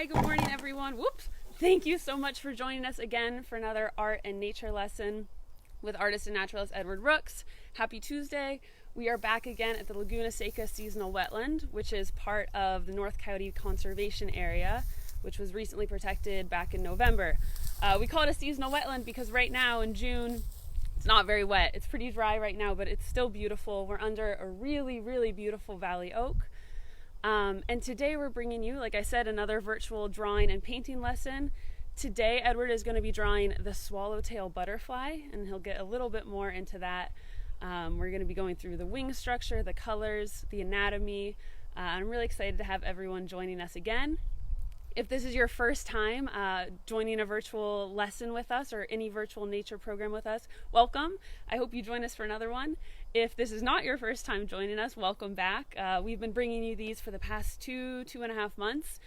Hi, good morning everyone. Whoops. Thank you so much for joining us again for another art and nature lesson with artist and naturalist Edward Rooks. Happy Tuesday. We are back again at the Laguna Seca Seasonal Wetland, which is part of the North Coyote Conservation Area, which was recently protected back in November. We call it a seasonal wetland because right now in June, it's not very wet. It's pretty dry right now, but it's still beautiful. We're under a really, really beautiful valley oak. And today we're bringing you, like I said, another virtual drawing and painting lesson. Today Edward is going to be drawing the swallowtail butterfly, and he'll get a little bit more into that. We're going to be going through the wing structure, the colors, the anatomy. I'm really excited to have everyone joining us again. If this is your first time joining a virtual lesson with us or any virtual nature program with us, welcome. I hope you join us for another one. If this is not your first time joining us, welcome back. We've been bringing you these for the past two and a half months.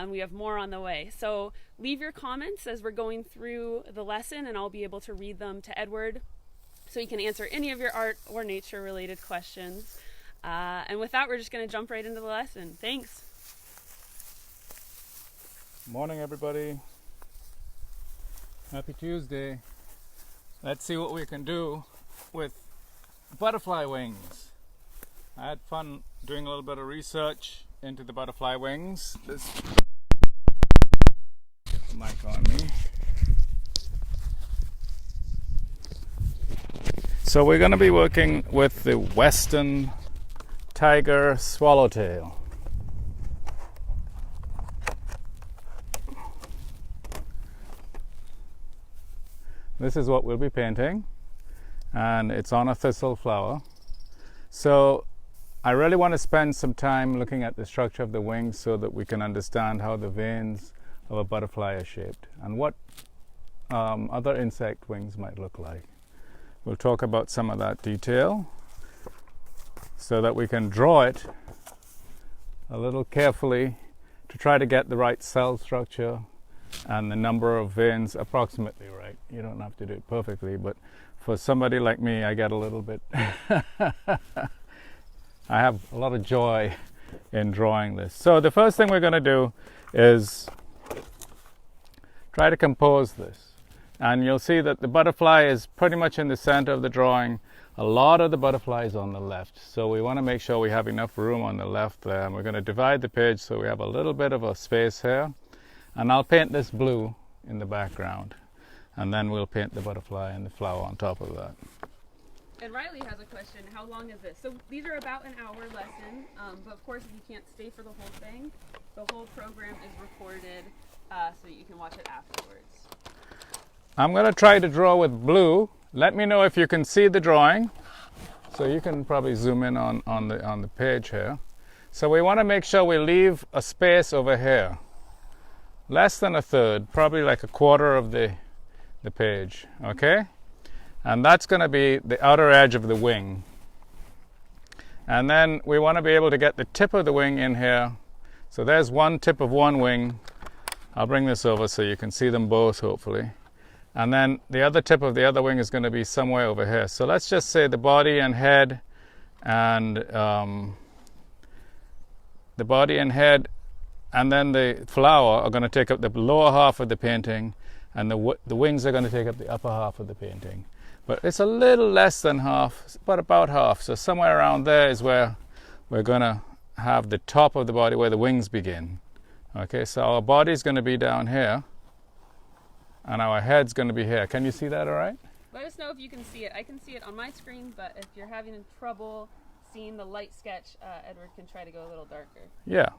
We have more on the way. So leave your comments as we're going through the lesson, and I'll be able to read them to Edward so he can answer any of your art or nature related questions. And with that, we're just going to jump right into the lesson. Thanks. Morning everybody. Happy Tuesday. Let's see what we can do with butterfly wings. I had fun doing a little bit of research into the butterfly wings. Get the mic on me. So we're going to be working with the Western Tiger Swallowtail. This is what we'll be painting, and it's on a thistle flower. So I really want to spend some time looking at the structure of the wings so that we can understand how the veins of a butterfly are shaped and what other insect wings might look like. We'll talk about some of that detail so that we can draw it a little carefully to try to get the right cell structure and the number of veins approximately right. You don't have to do it perfectly, but for somebody like me, I get a little bit I have a lot of joy in drawing this. So the first thing we're going to do is try to compose this, and you'll see that the butterfly is pretty much in the center of the drawing. A lot of the butterfly is on the left, so we want to make sure we have enough room on the left there, and we're going to divide the page so we have a little bit of a space here. And I'll paint this blue in the background, and then we'll paint the butterfly and the flower on top of that. And Riley has a question. How long is this? So these are about an hour lesson, but of course if you can't stay for the whole thing, the whole program is recorded so that you can watch it afterwards. I'm going to try to draw with blue. Let me know if you can see the drawing. So you can probably zoom in on the page here. So we want to make sure we leave a space over here. Less than a third, probably like a quarter of the page, okay? And that's going to be the outer edge of the wing. And then we want to be able to get the tip of the wing in here. So there's one tip of one wing. I'll bring this over so you can see them both, hopefully. And then the other tip of the other wing is going to be somewhere over here. So let's just say the body and head and and then the flower are going to take up the lower half of the painting, and the wings are going to take up the upper half of the painting. But it's a little less than half, but about half. So somewhere around there is where we're going to have the top of the body where the wings begin. Okay, so our body's going to be down here, and our head's going to be here. Can you see that all right? Let us know if you can see it. I can see it on my screen, but if you're having trouble seeing the light sketch, Edward can try to go a little darker. Yeah.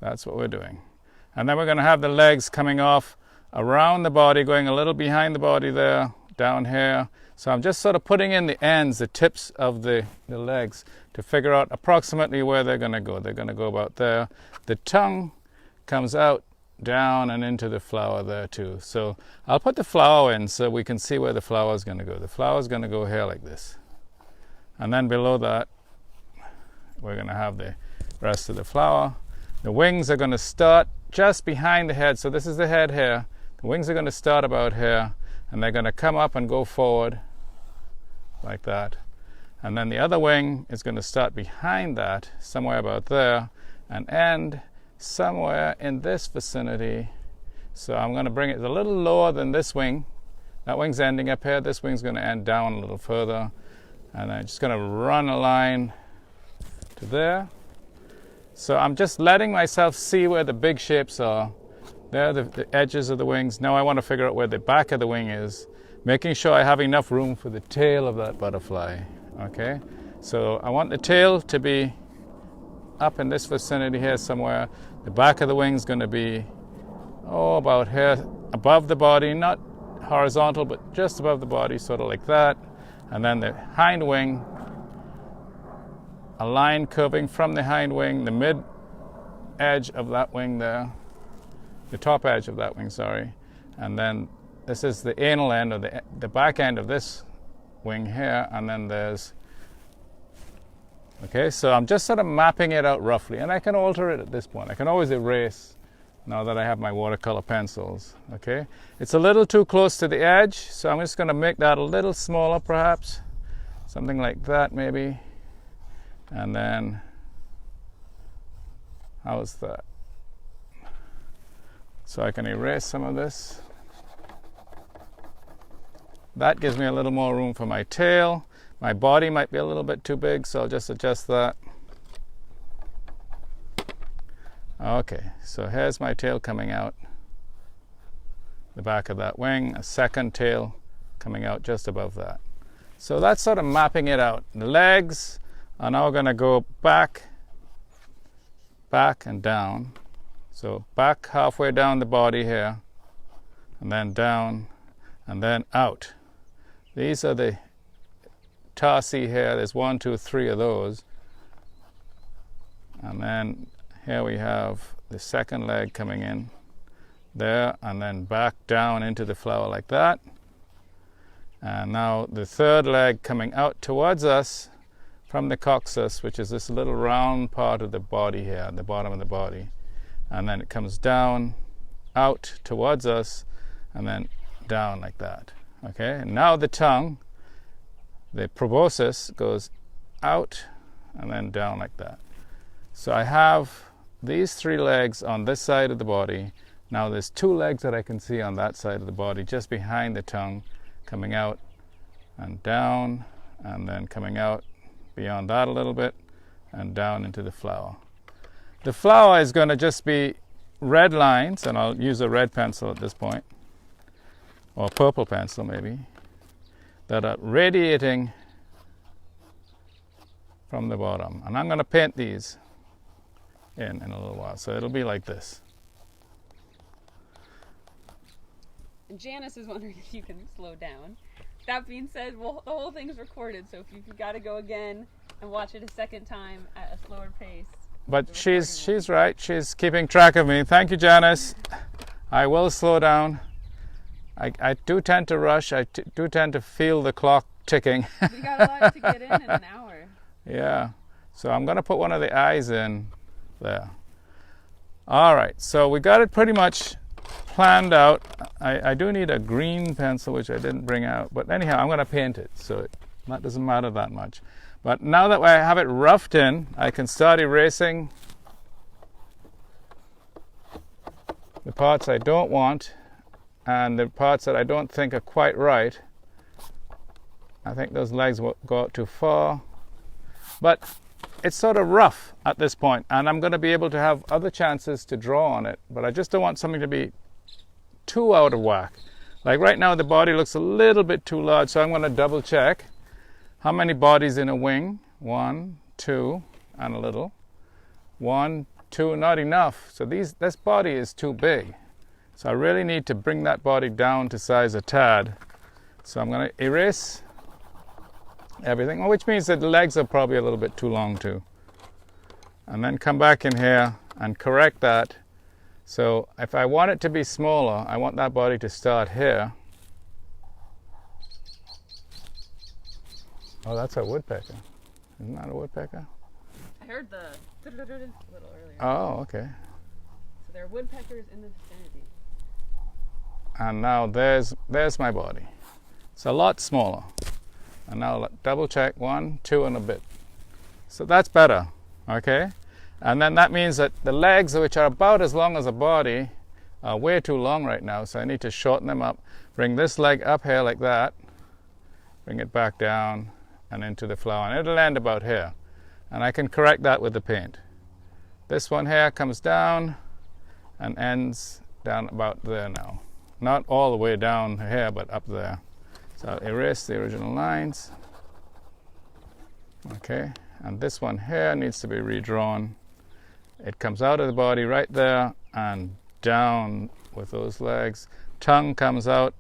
That's what we're doing. And then we're going to have the legs coming off around the body, going a little behind the body there, down here. So I'm just sort of putting in the ends, the tips of the legs to figure out approximately where they're going to go. They're going to go about there. The tongue comes out, down, and into the flower there too. So I'll put the flower in so we can see where the flower is going to go. The flower is going to go here like this. And then below that, we're going to have the rest of the flower. The wings are going to start just behind the head. So this is the head here. The wings are going to start about here, and they're going to come up and go forward like that. And then the other wing is going to start behind that, somewhere about there, and end somewhere in this vicinity. So I'm going to bring it a little lower than this wing. That wing's ending up here. This wing's going to end down a little further. And I'm just going to run a line to there. So I'm just letting myself see where the big shapes are. There are the edges of the wings. Now I want to figure out where the back of the wing is, making sure I have enough room for the tail of that butterfly. Okay, so I want the tail to be up in this vicinity here somewhere. The back of the wing is going to be, about here, above the body, not horizontal, but just above the body, sort of like that. And then the hind wing, a line curving from the hind wing, the mid edge of that wing there, the top edge of that wing, sorry. And then this is the anal end, or the back end of this wing here, and then there's, okay, so I'm just sort of mapping it out roughly, and I can alter it at this point. I can always erase now that I have my watercolor pencils, okay? It's a little too close to the edge, so I'm just going to make that a little smaller perhaps, something like that maybe. And then, how's that? So I can erase some of this. That gives me a little more room for my tail. My body might be a little bit too big, so I'll just adjust that. Okay, so here's my tail coming out. The back of that wing, a second tail coming out just above that. So that's sort of mapping it out. The legs are now going to go back, and down. So back halfway down the body here, and then down, and then out. These are the tarsi here. There's 1, 2, 3 of those. And then here we have the second leg coming in there, and then back down into the flower like that. And now the third leg coming out towards us from the coccyx, which is this little round part of the body here, at the bottom of the body. And then it comes down, out towards us, and then down like that. Okay, and now the tongue, the proboscis, goes out and then down like that. So I have these 3 legs on this side of the body. Now there's 2 legs that I can see on that side of the body, just behind the tongue, coming out and down, and then coming out beyond that a little bit, and down into the flower. The flower is going to just be red lines, and I'll use a red pencil at this point, or a purple pencil maybe, that are radiating from the bottom. And I'm going to paint these in a little while, so it'll be like this. And Janice is wondering if you can slow down. That being said, well, the whole thing is recorded, so if you've got to go again and watch it a second time at a slower pace. But she's right. She's keeping track of me. Thank you, Janice. I will slow down. I do tend to rush. I do tend to feel the clock ticking. We got a lot to get in an hour. Yeah. So I'm going to put one of the eyes in there. All right. So we got it pretty much planned out. I do need a green pencil, which I didn't bring out. But anyhow, I'm going to paint it. So that doesn't matter that much. But now that I have it roughed in, I can start erasing the parts I don't want and the parts that I don't think are quite right. I think those legs will go out too far. But it's sort of rough at this point, and I'm going to be able to have other chances to draw on it. But I just don't want something to be too out of whack. Like right now, the body looks a little bit too large, so I'm going to double check. How many bodies in a wing? 1, 2, and a little. 1, 2, not enough. So this body is too big. So I really need to bring that body down to size a tad. So I'm going to erase everything, which means that the legs are probably a little bit too long too. And then come back in here and correct that. So if I want it to be smaller, I want that body to start here. Oh, that's a woodpecker. Isn't that a woodpecker? I heard the a little earlier. Oh, okay. So there are woodpeckers in the vicinity. And now there's my body. It's a lot smaller. And now double check 1, 2 and a bit. So that's better, okay? And then that means that the legs, which are about as long as a body, are way too long right now, so I need to shorten them up. Bring this leg up here like that, bring it back down and into the flower, and it'll end about here. And I can correct that with the paint. This one here comes down and ends down about there now. Not all the way down here, but up there. So I'll erase the original lines. Okay, and this one here needs to be redrawn. It comes out of the body right there and down with those legs. Tongue comes out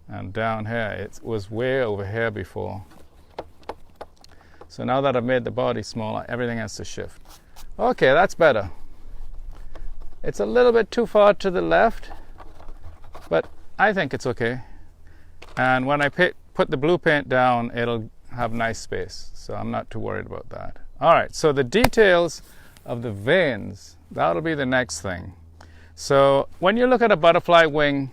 and down here. It was way over here before. So now that I've made the body smaller, everything has to shift. Okay, that's better. It's a little bit too far to the left, but I think it's okay. And when I put the blue paint down, it'll have nice space, so I'm not too worried about that. All right, so the details of the veins, that'll be the next thing. So when you look at a butterfly wing,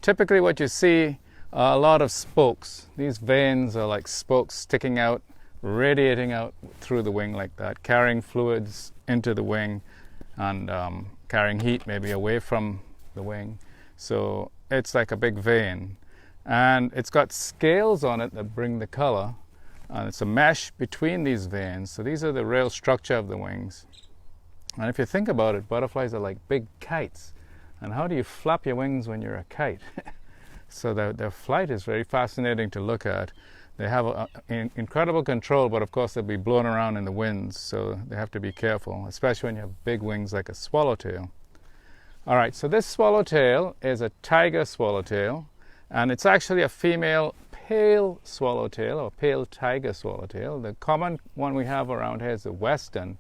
typically what you see are a lot of spokes. These veins are like spokes sticking out, radiating out through the wing like that, carrying fluids into the wing and carrying heat maybe away from the wing. So it's like a big vein. And it's got scales on it that bring the color. And it's a mesh between these veins. So these are the real structure of the wings. And if you think about it, butterflies are like big kites. And how do you flap your wings when you're a kite? So their flight is very fascinating to look at. They have incredible control, but of course they'll be blown around in the winds, so they have to be careful, especially when you have big wings like a swallowtail. All right, so this swallowtail is a tiger swallowtail, and it's actually a female pale swallowtail or pale tiger swallowtail. The common one we have around here is the western,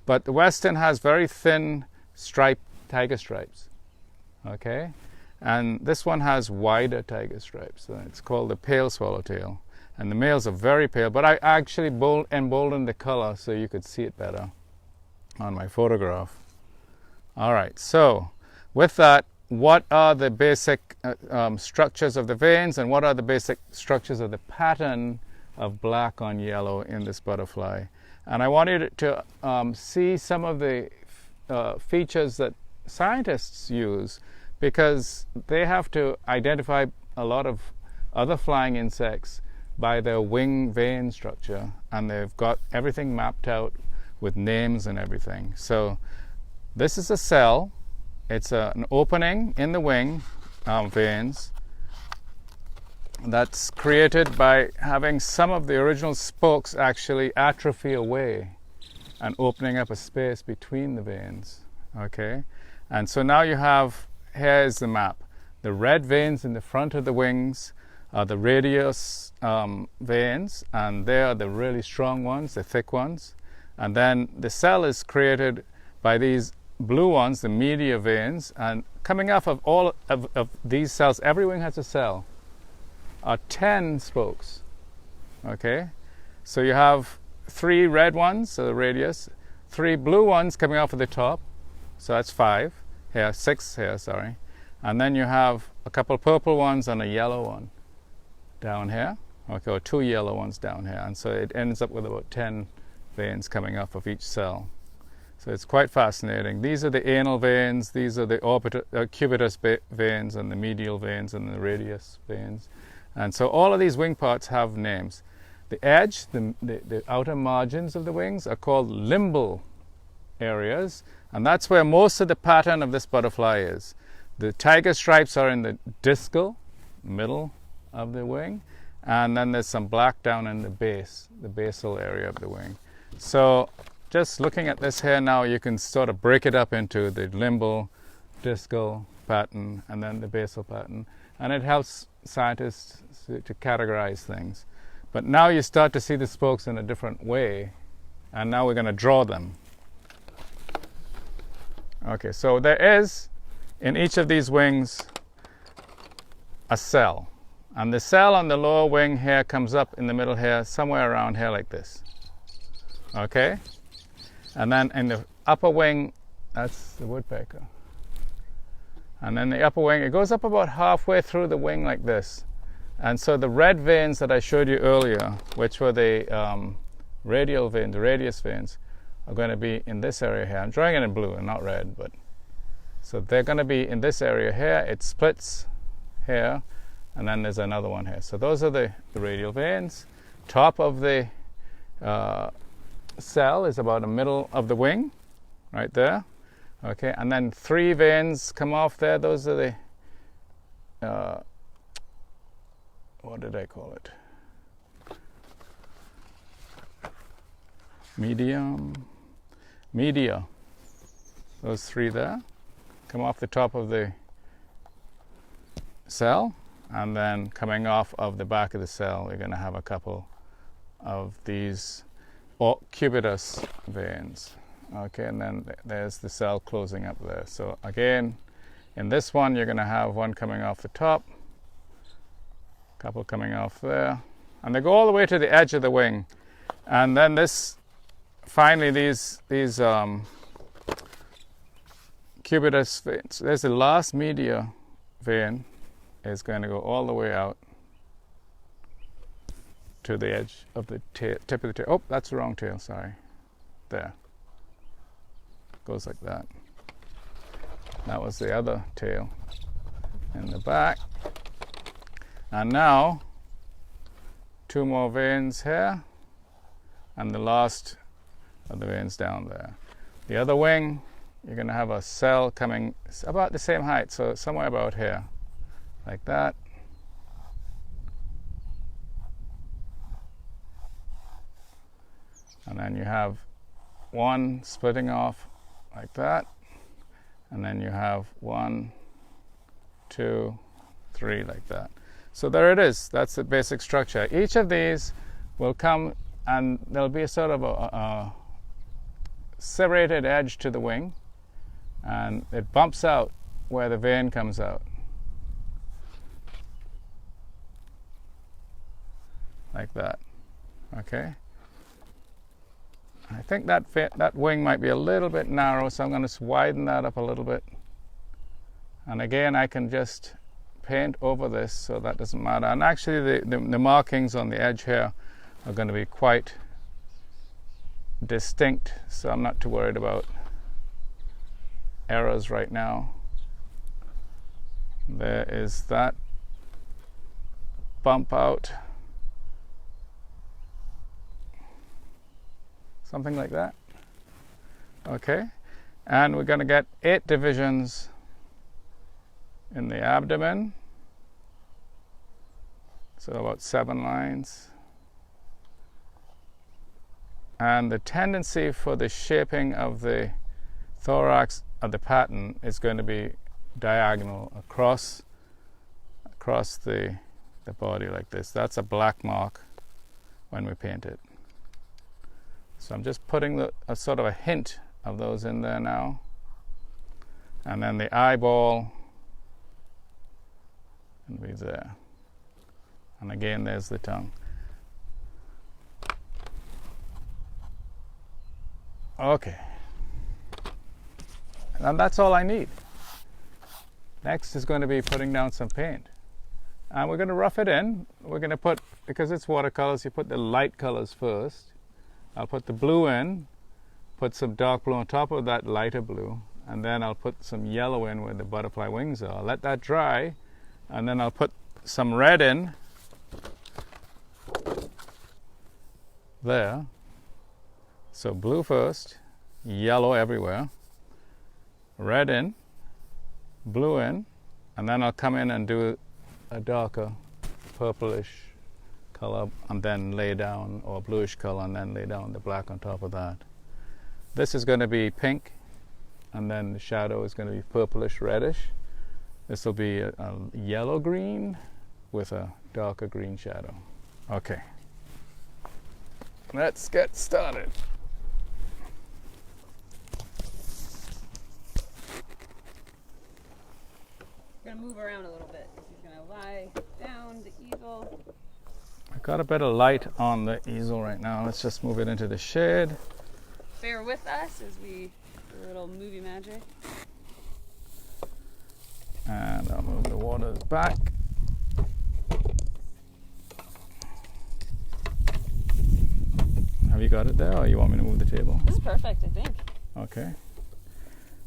but the western has very thin striped tiger stripes. Okay, and this one has wider tiger stripes, so it's called the pale swallowtail. And the males are very pale, but I actually emboldened the color so you could see it better on my photograph. All right, so with that, what are the basic structures of the veins, and what are the basic structures of the pattern of black on yellow in this butterfly? And I wanted to see some of the features that scientists use, because they have to identify a lot of other flying insects by their wing vein structure, and they've got everything mapped out with names and everything. So this is a cell. It's an opening in the wing veins that's created by having some of the original spokes actually atrophy away and opening up a space between the veins. Okay, and so now you have, here's the map. The red veins in the front of the wings are the radius veins, and they are the really strong ones, the thick ones. And then the cell is created by these blue ones, the media veins, and coming off of all of these cells, every wing has a cell, are 10 spokes. Okay, so you have 3 red ones, so the radius, 3 blue ones coming off of the top, so that's 5 here, 6 here, sorry. And then you have a couple purple ones and a yellow one down here, okay, or 2 yellow ones down here, and so it ends up with about 10 veins coming off of each cell. So it's quite fascinating. These are the anal veins, these are the cubitus veins, and the medial veins, and the radius veins. And so all of these wing parts have names. The edge, the outer margins of the wings are called limbal areas, and that's where most of the pattern of this butterfly is. The tiger stripes are in the discal, middle of the wing, and then there's some black down in the base, the basal area of the wing. So just looking at this here now, you can sort of break it up into the limbal, discal pattern, and then the basal pattern, and it helps scientists to categorize things. But now you start to see the spokes in a different way, and now we're going to draw them. Okay, so there is in each of these wings a cell, and the cell on the lower wing here comes up in the middle here, somewhere around here like this. Okay, and then in the upper wing, that's the woodpecker, and then the upper wing, it goes up about halfway through the wing like this. And so the red veins that I showed you earlier, which were the radial veins, the radius veins, are going to be in this area here. I'm drawing it in blue and not red, but so they're going to be in this area here. It splits here, and then there's another one here. So those are the radial veins. Top of the cell is about the middle of the wing, right there. Okay, and then 3 veins come off there. Those are the what did I call it? Media. Those 3 there come off the top of the cell, and then coming off of the back of the cell, we're going to have a couple of these cubitus veins. Okay, and then there's the cell closing up there. So again, in this one, you're going to have one coming off the top, a couple coming off there, and they go all the way to the edge of the wing. And then this, finally, these cubitus veins, there's the last media vein, is going to go all the way out to the edge of the tip of the tail. Oh, that's the wrong tail, sorry. There. Goes like that. That was the other tail in the back. And now 2 more veins here, and the last of the veins down there. The other wing, you're going to have a cell coming about the same height, so somewhere about here, like that. And then you have one splitting off like that, and then you have 1, 2, 3 like that. So there it is. That's the basic structure. Each of these will come, and there'll be a sort of a serrated edge to the wing, and it bumps out where the vein comes out, like that. Okay. I think that wing might be a little bit narrow, so I'm going to widen that up a little bit. And again, I can just paint over this, so that doesn't matter. And actually, the markings on the edge here are going to be quite distinct, so I'm not too worried about errors right now. There is that bump out. Something like that. Okay, and we're going to get 8 divisions in the abdomen, so about 7 lines. And the tendency for the shaping of the thorax of the pattern is going to be diagonal across the body like this. That's a black mark when we paint it. So I'm just putting a sort of a hint of those in there now. And then the eyeball will be there. And again, there's the tongue. Okay. And that's all I need. Next is going to be putting down some paint. And we're going to rough it in. We're going to put, because it's watercolors, you put the light colors first. I'll put the blue in, put some dark blue on top of that lighter blue, and then I'll put some yellow in where the butterfly wings are. I'll let that dry, and then I'll put some red in there. So blue first, yellow everywhere, red in, blue in, and then I'll come in and do a darker purplish color and then lay down, or bluish color, and then lay down the black on top of that. This is going to be pink, and then the shadow is going to be purplish reddish. This will be a yellow green with a darker green shadow. Okay, let's get started. We're gonna move around a little bit. He's gonna lie down the easel. I've got a bit of light on the easel right now. Let's just move it into the shade. Bear with us as we do a little movie magic. And I'll move the water back. Have you got it there, or you want me to move the table? This is perfect, I think. Okay.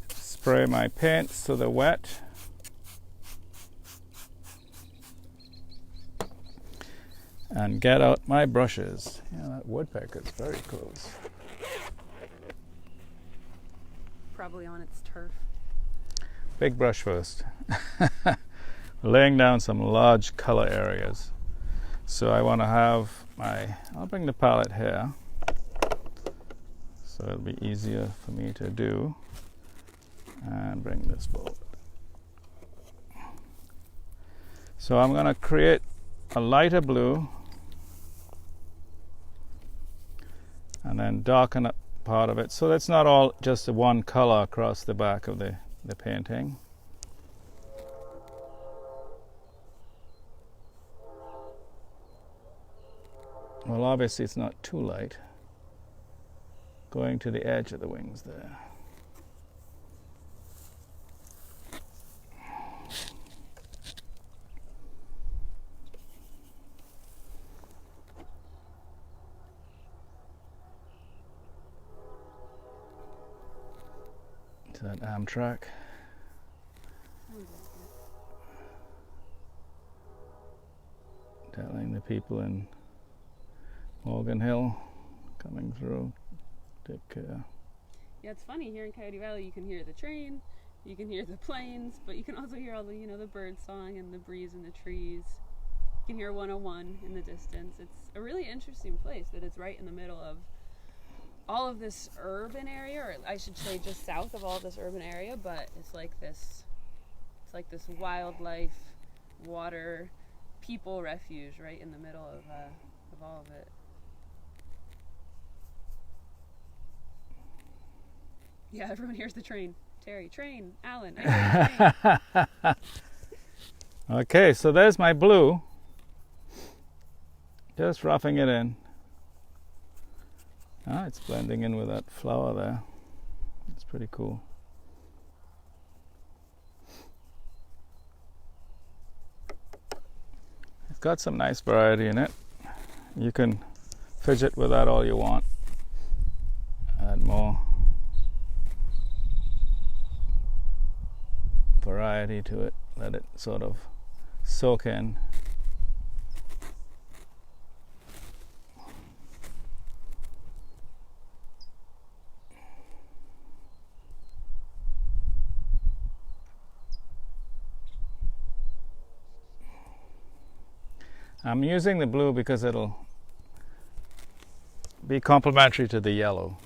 Spray my paint so they're wet. And get out my brushes. Yeah, that woodpecker's very close. Probably on its turf. Big brush first. Laying down some large color areas. So I want to have I'll bring the palette here, so it'll be easier for me to do. And bring this forward. So I'm going to create a lighter blue and then darken up part of it, so that's not all just one color across the back of the painting. Well, obviously it's not too light. Going to the edge of the wings there. To that Amtrak. Telling the people in Morgan Hill coming through, take care. Yeah, it's funny, here in Coyote Valley you can hear the train, you can hear the planes, but you can also hear all the, the bird song and the breeze in the trees. You can hear 101 in the distance. It's a really interesting place that it's right in the middle of all of this urban area, or I should say just south of all this urban area, but it's like this wildlife, water, people refuge right in the middle of all of it. Yeah, everyone hears the train. Terry, train. Alan, I hear the train. Okay, so there's my blue. Just roughing it in. It's blending in with that flower there. It's pretty cool. It's got some nice variety in it. You can fidget with that all you want. Add more variety to it. Let it sort of soak in. I'm using the blue because it'll be complementary to the yellow.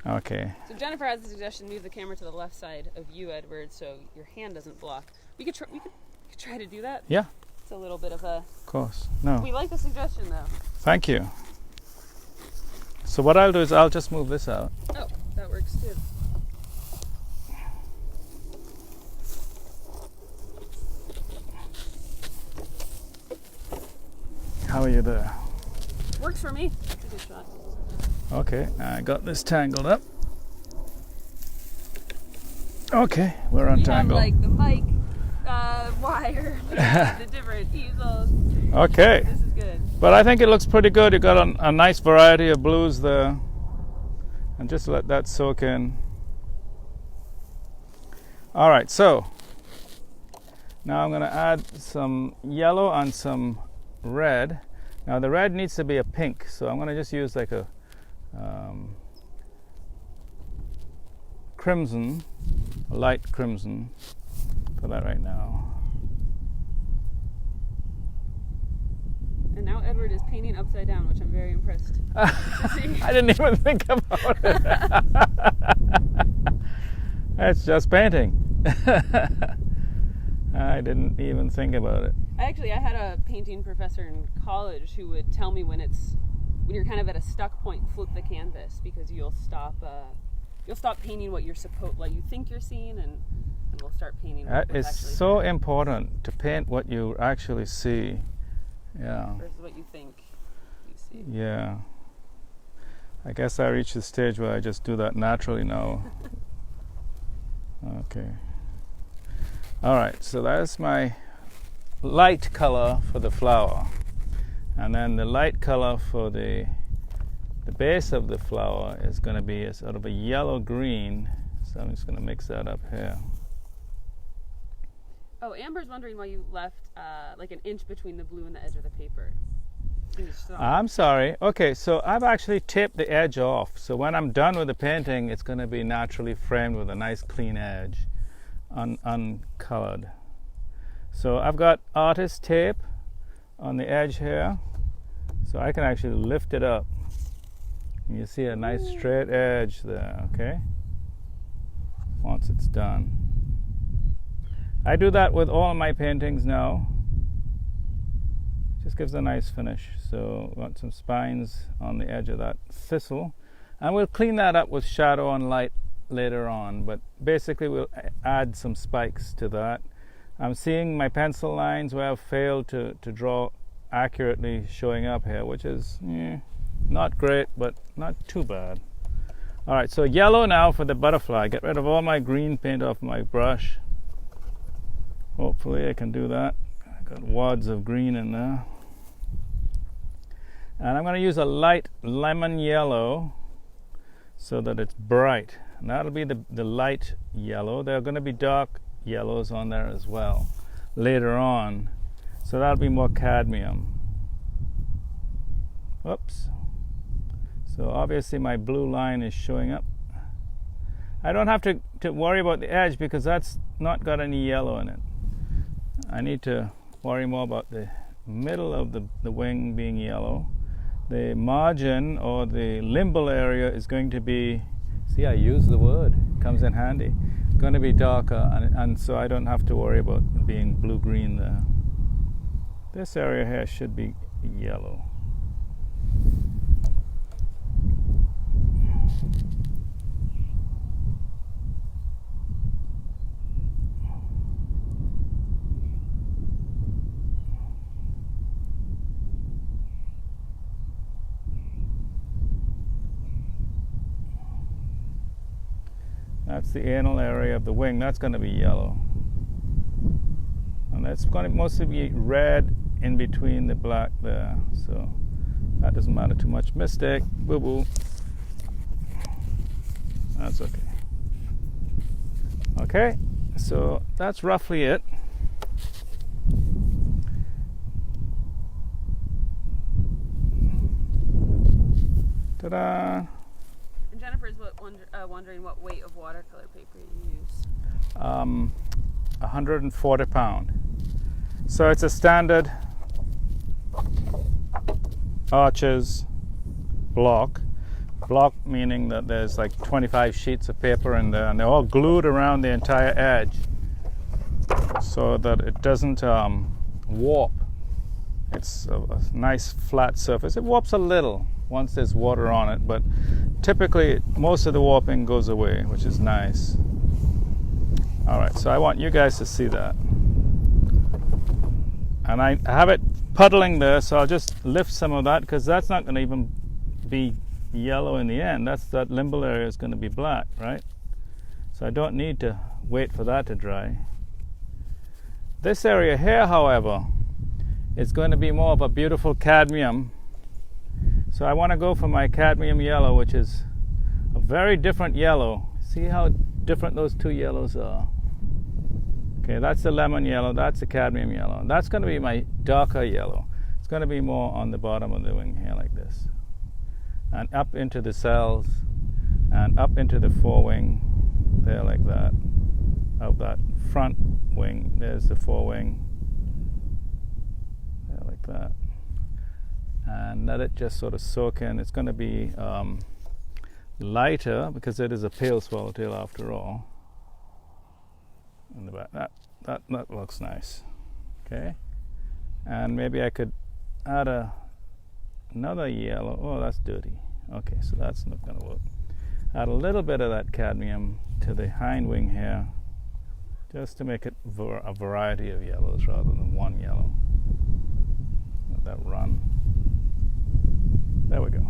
Okay. So Jennifer has the suggestion: move the camera to the left side of you, Edward, so your hand doesn't block. We could try to do that. Yeah. It's a little bit of a. Of course. No. We like the suggestion though. Thank you. So what I'll do is I'll just move this out. Oh, that works too. How are you there? Works for me. That's a good shot. Okay, I got this tangled up. Okay, we're untangled. We have like the mic, wire, the different easels. Okay. This is good. But I think it looks pretty good. You got a nice variety of blues there. And just let that soak in. All right, so now I'm going to add some yellow and some red. Now the red needs to be a pink, so I'm going to just use like a crimson, a light crimson for that right now. And now Edward is painting upside down, which I'm very impressed to see. I didn't even think about it. It's just painting. I didn't even think about it. I had a painting professor in college who would tell me when you're kind of at a stuck point, flip the canvas, because you'll stop painting what you think you're seeing, and we'll start painting what's It's actually so there. important to paint what you actually see. Yeah. Versus what you think you see. Yeah. I guess I reached the stage where I just do that naturally now. Okay. All right, so that's my light color for the flower, and then the light color for the the base of the flower is going to be a sort of a yellow green. So I'm just going to mix that up here. Oh, Amber's wondering why you left like an inch between the blue and the edge of the paper. I'm sorry. Okay, so I've actually taped the edge off. So when I'm done with the painting, it's going to be naturally framed with a nice clean edge, uncolored. So I've got artist tape on the edge here, so I can actually lift it up. And you see a nice straight edge there, okay? Once it's done. I do that with all my paintings now. Just gives a nice finish. So we want some spines on the edge of that thistle, and we'll clean that up with shadow and light later on, but basically we'll add some spikes to that. I'm seeing my pencil lines where I've failed to draw accurately showing up here, which is not great, but not too bad. Alright, so yellow now for the butterfly. Get rid of all my green paint off my brush. Hopefully I can do that. I've got wads of green in there. And I'm going to use a light lemon yellow so that it's bright. And that'll be the light yellow. There are going to be dark yellows on there as well later on. So that'll be more cadmium. Oops. So obviously my blue line is showing up. I don't have to worry about the edge because that's not got any yellow in it. I need to worry more about the middle of the wing being yellow. The margin or the limbal area is going to be, see, I use the word, it comes in handy, going to be darker, and so I don't have to worry about being blue-green there. This area here should be yellow. That's the anal area of the wing. That's going to be yellow. And that's going to mostly be red in between the black there. So that doesn't matter too much. Mistake. Boo-boo. That's okay. Okay, so that's roughly it. Ta-da! Jennifer's wondering what weight of watercolor paper you use. 140 pound. So it's a standard Arches block. Block meaning that there's like 25 sheets of paper in there, and they're all glued around the entire edge so that it doesn't warp. It's a nice flat surface. It warps a little once there's water on it, but typically most of the warping goes away, which is nice. Alright, so I want you guys to see that. And I have it puddling there, so I'll just lift some of that because that's not going to even be yellow in the end. That limbal area is going to be black, right? So I don't need to wait for that to dry. This area here, however, is going to be more of a beautiful cadmium. So I want to go for my cadmium yellow, which is a very different yellow. See how different those two yellows are? Okay, that's the lemon yellow, that's the cadmium yellow. And that's going to be my darker yellow. It's going to be more on the bottom of the wing here like this. And up into the cells, and up into the forewing, there like that. Of that front wing, there's the forewing. There like that. And let it just sort of soak in. It's going to be lighter because it is a pale swallowtail after all. In the back, that looks nice. Okay, and maybe I could add another yellow. Oh, that's dirty. Okay, so that's not going to work. Add a little bit of that cadmium to the hind wing here, just to make it a variety of yellows rather than one yellow. Let that run. There we go.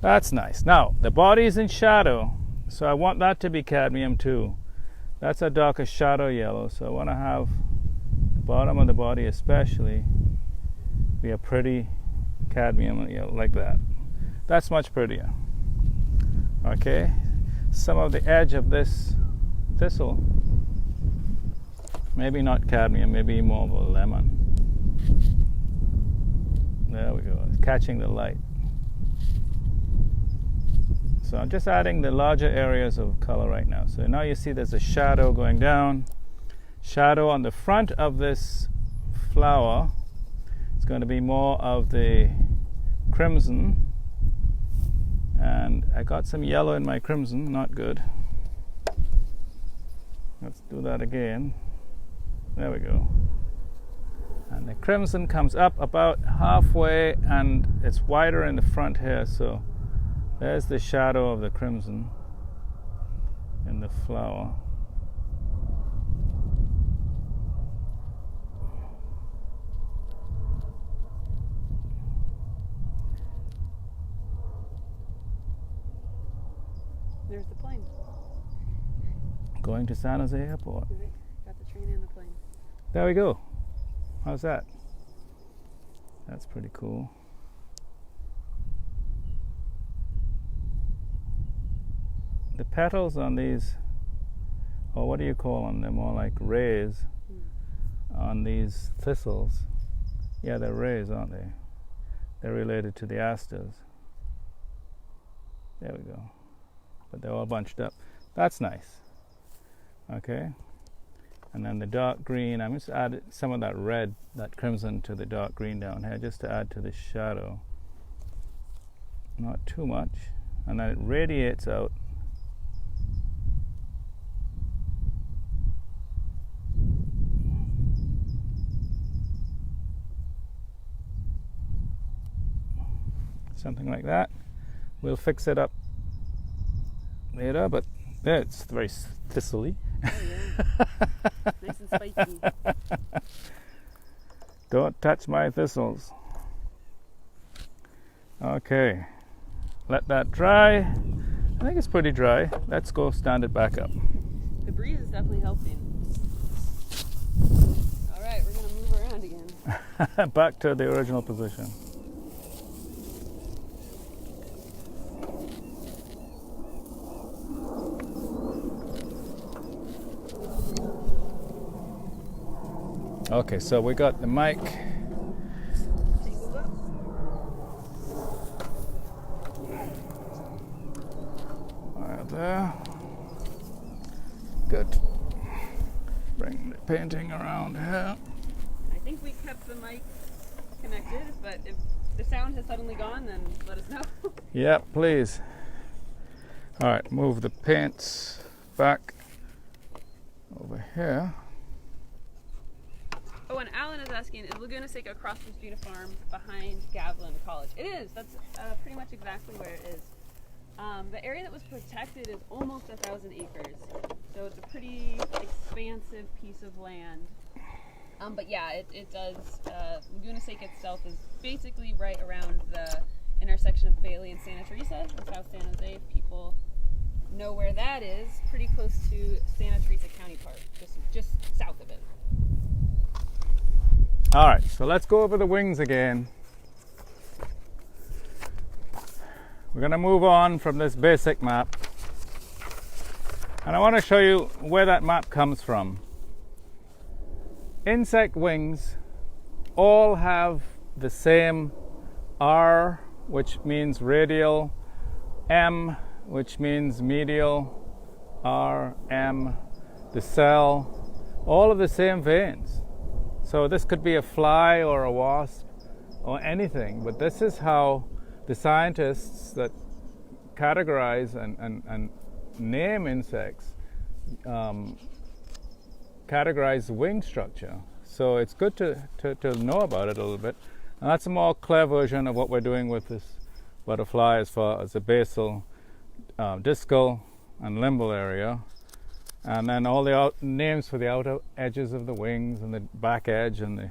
That's nice. Now, the body's in shadow, so I want that to be cadmium too. That's a darker shadow yellow, so I want to have the bottom of the body especially be a pretty cadmium yellow like that. That's much prettier. Okay, some of the edge of this thistle, maybe not cadmium, maybe more of a lemon. There we go, it's catching the light. So I'm just adding the larger areas of color right now. So now you see there's a shadow going down, shadow on the front of this flower. It's going to be more of the crimson, and I got some yellow in my crimson, not good. Let's do that again. There we go. And the crimson comes up about halfway, and it's wider in the front here, so there's the shadow of the crimson in the flower. There's the plane. Going to San Jose Airport. Got the train and the plane. There we go. How's that? That's pretty cool. The petals on these, or what do you call them? They're more like rays on these thistles. Yeah, they're rays, aren't they? They're related to the asters. There we go. But they're all bunched up. That's nice. Okay. And then the dark green, I'm just adding some of that red, that crimson to the dark green down here, just to add to the shadow. Not too much. And then it radiates out. Something like that. We'll fix it up later, but yeah, it's very thistly. Oh, yeah. Nice and spiky. Don't touch my thistles. Okay, let that dry. I think it's pretty dry. Let's go stand it back up. The breeze is definitely helping. All right, we're going to move around again. Back to the original position. Okay, so we got the mic. Right there. Good. Bring the painting around here. I think we kept the mic connected, but if the sound has suddenly gone, then let us know. Yeah, please. All right, move the paints back over here. Oh, and Alan is asking, is Laguna Seca across the street a farm behind Gavilan College? It is. That's pretty much exactly where it is. The area that was protected is almost 1,000 acres, so it's a pretty expansive piece of land. But yeah, it does. Laguna Seca itself is basically right around the intersection of Bailey and Santa Teresa in South San Jose. If people know where that is, pretty close to Santa Teresa County Park, just south of it. All right, so let's go over the wings again. We're going to move on from this basic map. And I want to show you where that map comes from. Insect wings all have the same R, which means radial, M, which means medial, R, M, the cell, all of the same veins. So this could be a fly or a wasp or anything, but this is how the scientists that categorize and name insects categorize the wing structure. So it's good to know about it a little bit. And that's a more clear version of what we're doing with this butterfly as far as the basal, discal, and limbal area. And then all the names for the outer edges of the wings, and the back edge, and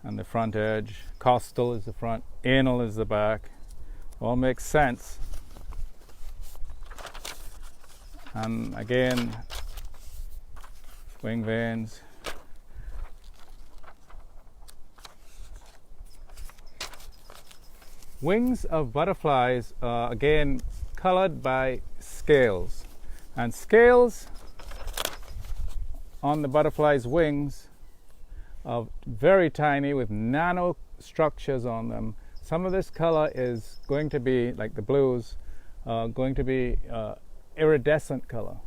the front edge. Costal is the front, anal is the back. All makes sense. And again, wing veins. Wings of butterflies are again colored by scales, and scales on the butterfly's wings are very tiny with nano structures on them. Some of this color is going to be, like the blues, going to be iridescent color,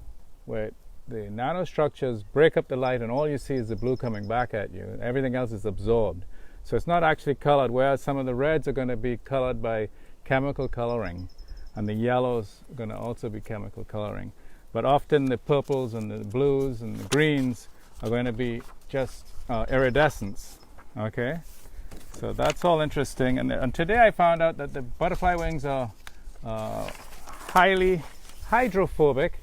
where the nanostructures break up the light and all you see is the blue coming back at you. Everything else is absorbed. So it's not actually colored, whereas some of the reds are going to be colored by chemical coloring, and the yellows are going to also be chemical coloring. But often the purples and the blues and the greens are going to be just iridescence. Okay? So that's all interesting. And today I found out that the butterfly wings are highly hydrophobic,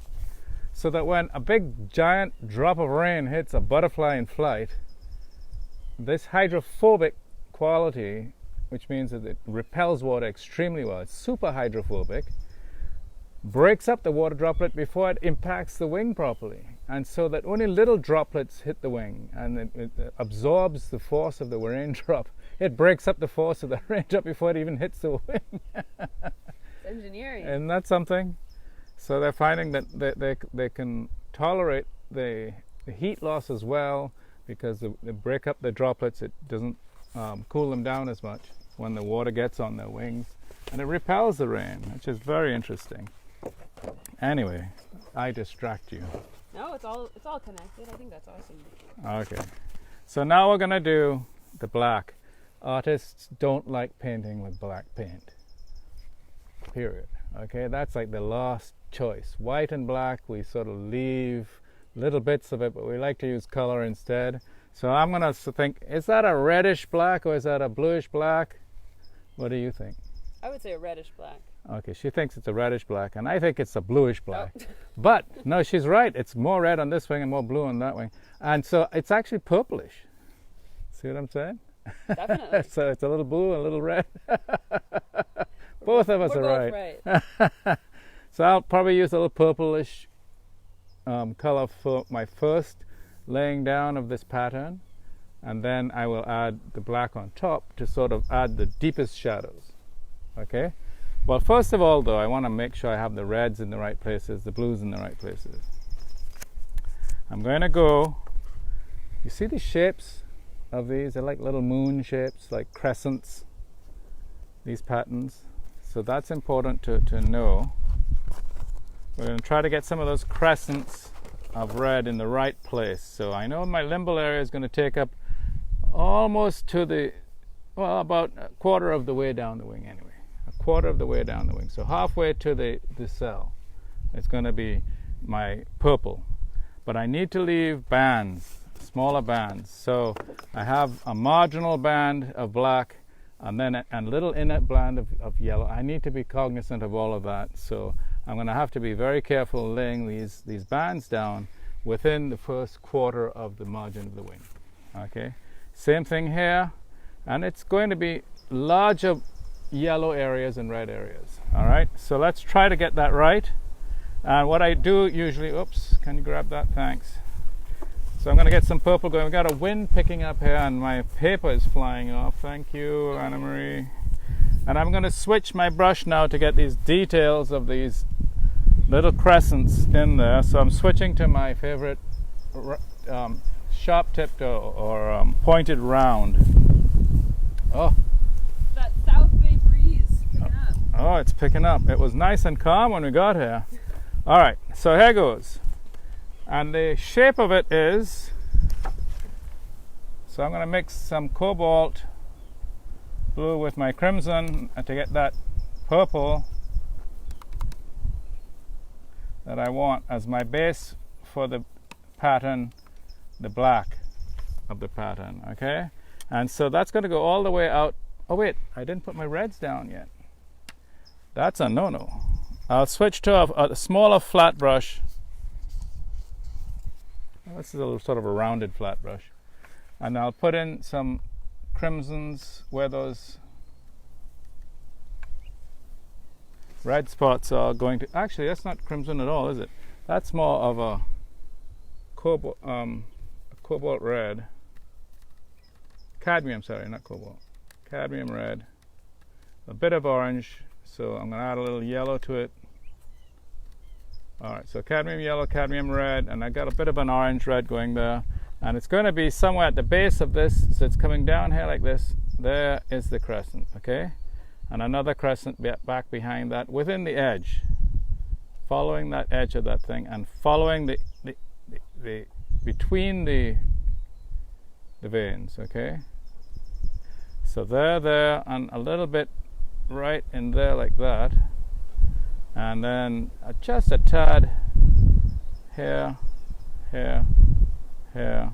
so that when a big giant drop of rain hits a butterfly in flight, this hydrophobic quality, which means that it repels water extremely well, it's super hydrophobic, breaks up the water droplet before it impacts the wing properly. And so that only little droplets hit the wing, and it absorbs the force of the raindrop. It breaks up the force of the raindrop before it even hits the wing. It's engineering. Isn't that something? So they're finding that they can tolerate the heat loss as well, because they break up the droplets. It doesn't cool them down as much when the water gets on their wings, and it repels the rain, which is very interesting. Anyway, I distract you. No, it's all connected. I think that's awesome. Okay, so now we're gonna do the black. Artists don't like painting with black paint. Period. Okay, that's like the last choice. White and black, we sort of leave little bits of it, but we like to use color instead. So I'm gonna think, is that a reddish black or is that a bluish black? What do you think? I would say a reddish black. Okay, she thinks it's a reddish black, and I think it's a bluish black. Oh. But no, she's right. It's more red on this wing and more blue on that wing, and so it's actually purplish. See what I'm saying? Definitely. So it's a little blue and a little red. Both of us are right. So I'll probably use a little purplish color for my first laying down of this pattern, and then I will add the black on top to sort of add the deepest shadows. Okay? Well, first of all though, I want to make sure I have the reds in the right places, the blues in the right places. I'm going to go, you see the shapes of these? They're like little moon shapes, like crescents, these patterns. So that's important to know. We're going to try to get some of those crescents of red in the right place. So I know my limbal area is going to take up almost to the, well, about a quarter of the way down the wing anyway. A quarter of the way down the wing. So halfway to the cell, it's going to be my purple. But I need to leave bands, smaller bands. So I have a marginal band of black, and then a little inner band of yellow. I need to be cognizant of all of that. So I'm going to have to be very careful laying these bands down within the first quarter of the margin of the wing. Okay, same thing here, and it's going to be larger yellow areas and red areas. All right, so let's try to get that right. And what I do usually, oops, can you grab that? Thanks. So I'm going to get some purple going. We've got a wind picking up here and my paper is flying off. Thank you, Anna Marie. And I'm going to switch my brush now to get these details of these little crescents in there. So I'm switching to my favorite sharp-tipped or pointed round. Oh. That South Bay breeze picking up. Oh, it's picking up. It was nice and calm when we got here. All right, so here goes. And the shape of it is, so I'm going to mix some cobalt blue with my crimson to get that purple that I want as my base for the pattern, the black of the pattern, okay? And so that's going to go all the way out. Oh wait, I didn't put my reds down yet. That's a no-no. I'll switch to a smaller flat brush. This is a little sort of a rounded flat brush. And I'll put in some crimsons where those red spots are going to... Actually, that's not crimson at all, is it? That's more of a cobalt red. Cadmium, sorry, not cobalt. Cadmium red. a bit of orange, so I'm going to add a little yellow to it. Alright, so cadmium yellow, cadmium red, and I got a bit of an orange red going there. And it's going to be somewhere at the base of this, so it's coming down here like this. There is the crescent, okay? And another crescent back behind that, within the edge. Following that edge of that thing, and following the between the veins, okay? So there, and a little bit right in there like that. And then just a tad here, here, here,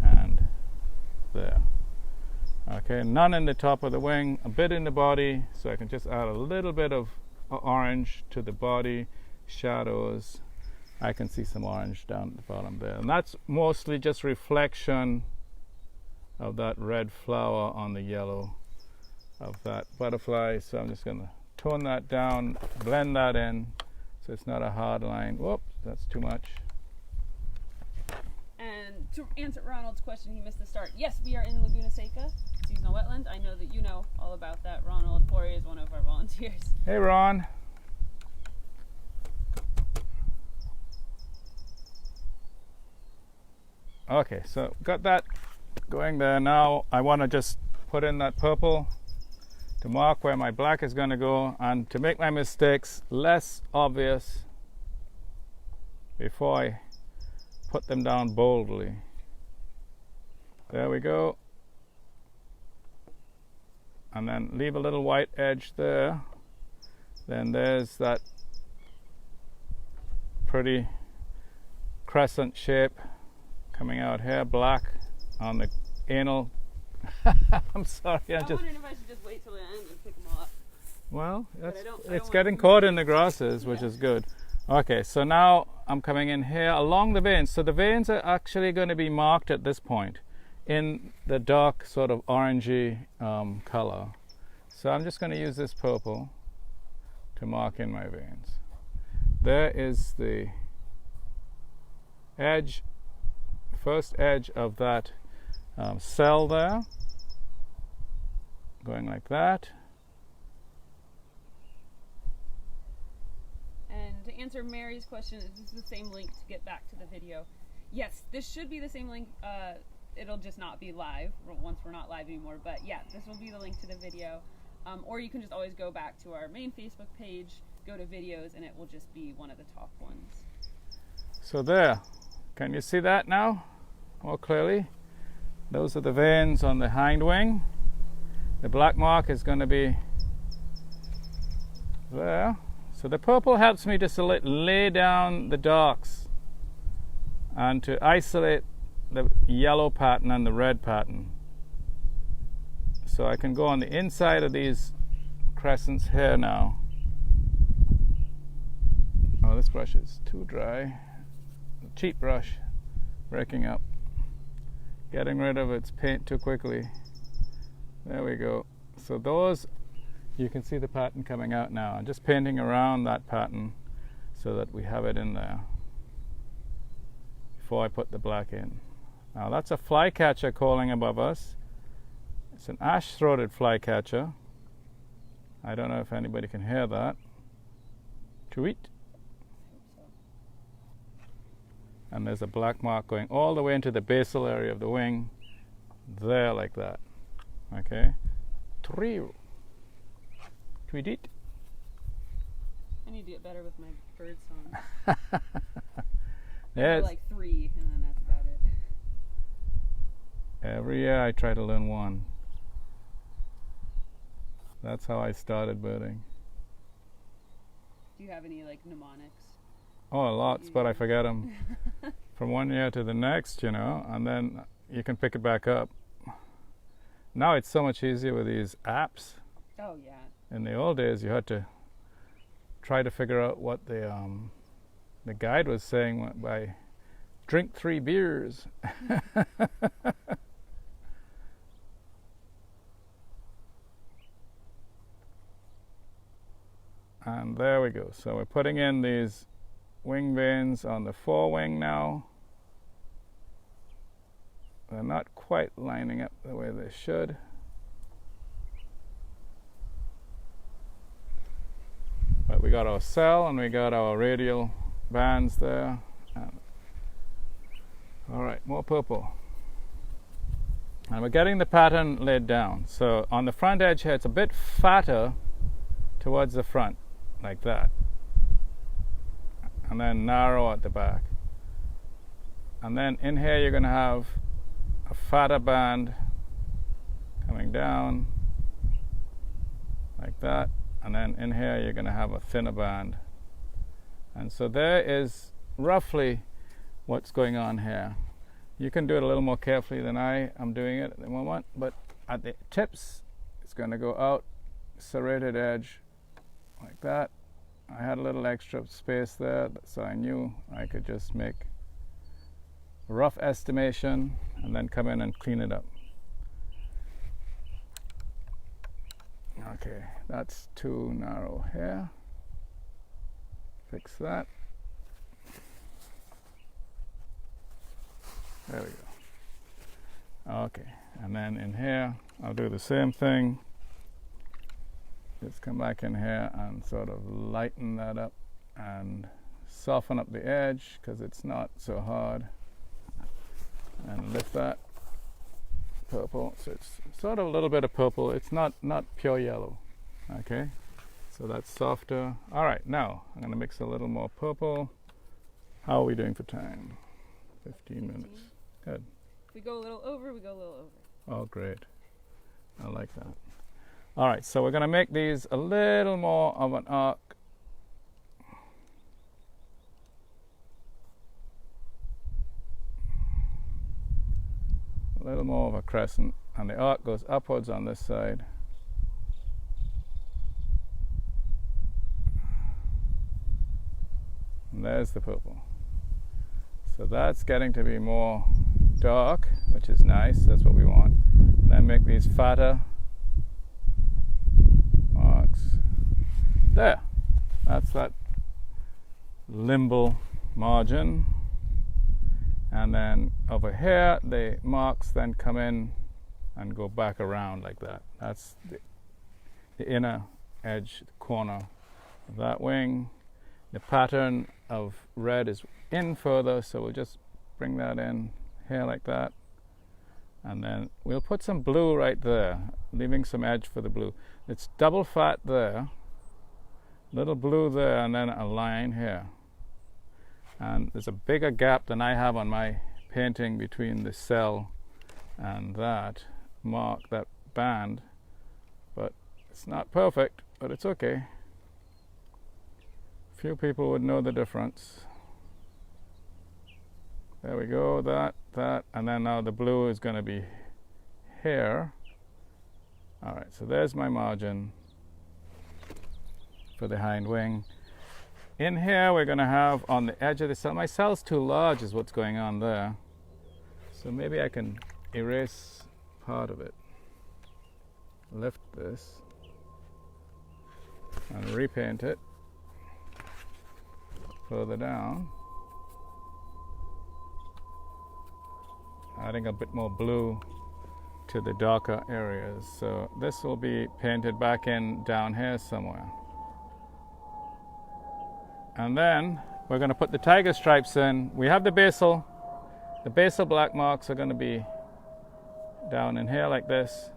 and there. Okay, none in the top of the wing, a bit in the body, so I can just add a little bit of orange to the body, shadows. I can see some orange down at the bottom there. And that's mostly just reflection of that red flower on the yellow of that butterfly. So I'm just going to tone that down, blend that in, so it's not a hard line. Whoops, that's too much. And to answer Ronald's question, he missed the start. Yes, we are in Laguna Seca, seasonal wetland. I know that you know all about that. Ronald Poirier is one of our volunteers. Hey, Ron. Okay, so got that going there. Now I want to just put in that purple to mark where my black is going to go, and to make my mistakes less obvious before I put them down boldly. There we go. And then leave a little white edge there. Then there's that pretty crescent shape coming out here, black on the anal. I'm sorry, I'm wondering if I should just wait till the end and pick them all up. Well, I don't it's getting caught in the grasses, which is good. Okay, so now I'm coming in here along the veins. So the veins are actually going to be marked at this point in the dark sort of orangey color. So I'm just going to use this purple to mark in my veins. There is the edge, first edge of that cell there, going like that. And to answer Mary's question, is this the same link to get back to the video? Yes, this should be the same link. It'll just not be live once we're not live anymore. But yeah, this will be the link to the video. Or you can just always go back to our main Facebook page, go to videos, and it will just be one of the top ones. So there, can you see that now more clearly? Those are the veins on the hind wing. The black mark is going to be there. So the purple helps me to lay down the darks and to isolate the yellow pattern and the red pattern. So I can go on the inside of these crescents here now. Oh, this brush is too dry. Cheap brush, breaking up. Getting rid of its paint too quickly. There we go. So those, you can see the pattern coming out now. I'm just painting around that pattern so that we have it in there before I put the black in. Now that's a flycatcher calling above us. It's an ash-throated flycatcher. I don't know if anybody can hear that. Tweet. And there's a black mark going all the way into the basal area of the wing. There, like that. Okay? Trio. Tweet it. I need to get better with my bird songs. Yes. Like 3, and then that's about it. Every year I try to learn one. That's how I started birding. Do you have any like mnemonics? Oh, lots, but I forget them from one year to the next, you know, and then you can pick it back up. Now it's so much easier with these apps. Oh yeah. In the old days, you had to try to figure out what the guide was saying by drink 3 beers. And there we go. So we're putting in these wing veins on the forewing now. They're not quite lining up the way they should. we got our cell and we got our radial bands there. And all right, more purple. And we're getting the pattern laid down. So on the front edge here, it's a bit fatter towards the front, like that. And then narrow at the back. And then in here you're going to have a fatter band coming down like that, and then in here you're going to have a thinner band. And so there is roughly what's going on here. You can do it a little more carefully than I am doing it at the moment, but at the tips it's going to go out, serrated edge like that. I had a little extra space there, so I knew I could just make a rough estimation and then come in and clean it up. Okay, that's too narrow here. Fix that. There we go. Okay, and then in here, I'll do the same thing. Just come back in here and sort of lighten that up and soften up the edge because it's not so hard. And lift that purple, so it's sort of a little bit of purple. It's not pure yellow. Okay, so that's softer. All right, now I'm going to mix a little more purple. How are we doing for time? 15 minutes. Good. If we go a little over, we go a little over. Oh, great. I like that. All right, so we're going to make these a little more of an arc. A little more of a crescent, and the arc goes upwards on this side. And there's the purple. So that's getting to be more dark, which is nice. That's what we want. And then make these fatter marks. There. That's that limbal margin. And then over here, the marks then come in and go back around like that. That's the inner edge, the corner of that wing. The pattern of red is in further, so we'll just bring that in here like that. And then we'll put some blue right there, leaving some edge for the blue. It's double fat there, little blue there, and then a line here. And there's a bigger gap than I have on my painting between the cell and that mark, that band. But it's not perfect, but it's okay. Few people would know the difference. There we go, that, and then now the blue is going to be here. All right, so there's my margin for the hind wing. In here, we're going to have on the edge of the cell, my cell's too large is what's going on there. So maybe I can erase part of it. Lift this and repaint it further down. Adding a bit more blue to the darker areas. So this will be painted back in down here somewhere. And then we're going to put the tiger stripes in. We have the basal. The basal black marks are going to be down in here like this.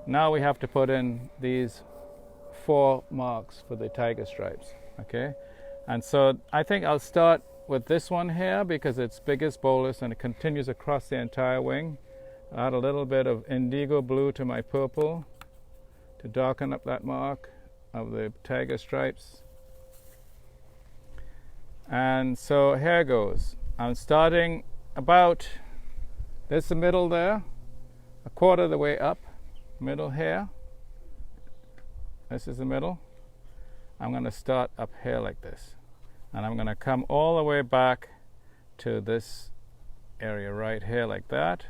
Now we have to put in these 4 marks for the tiger stripes. Okay? And so I think I'll start with this one here because it's biggest, boldest, and it continues across the entire wing. Add a little bit of indigo blue to my purple to darken up that mark of the tiger stripes. And so here goes. I'm starting about, there's the middle there, a quarter of the way up, middle here. This is the middle. I'm going to start up here like this. And I'm going to come all the way back to this area right here like that.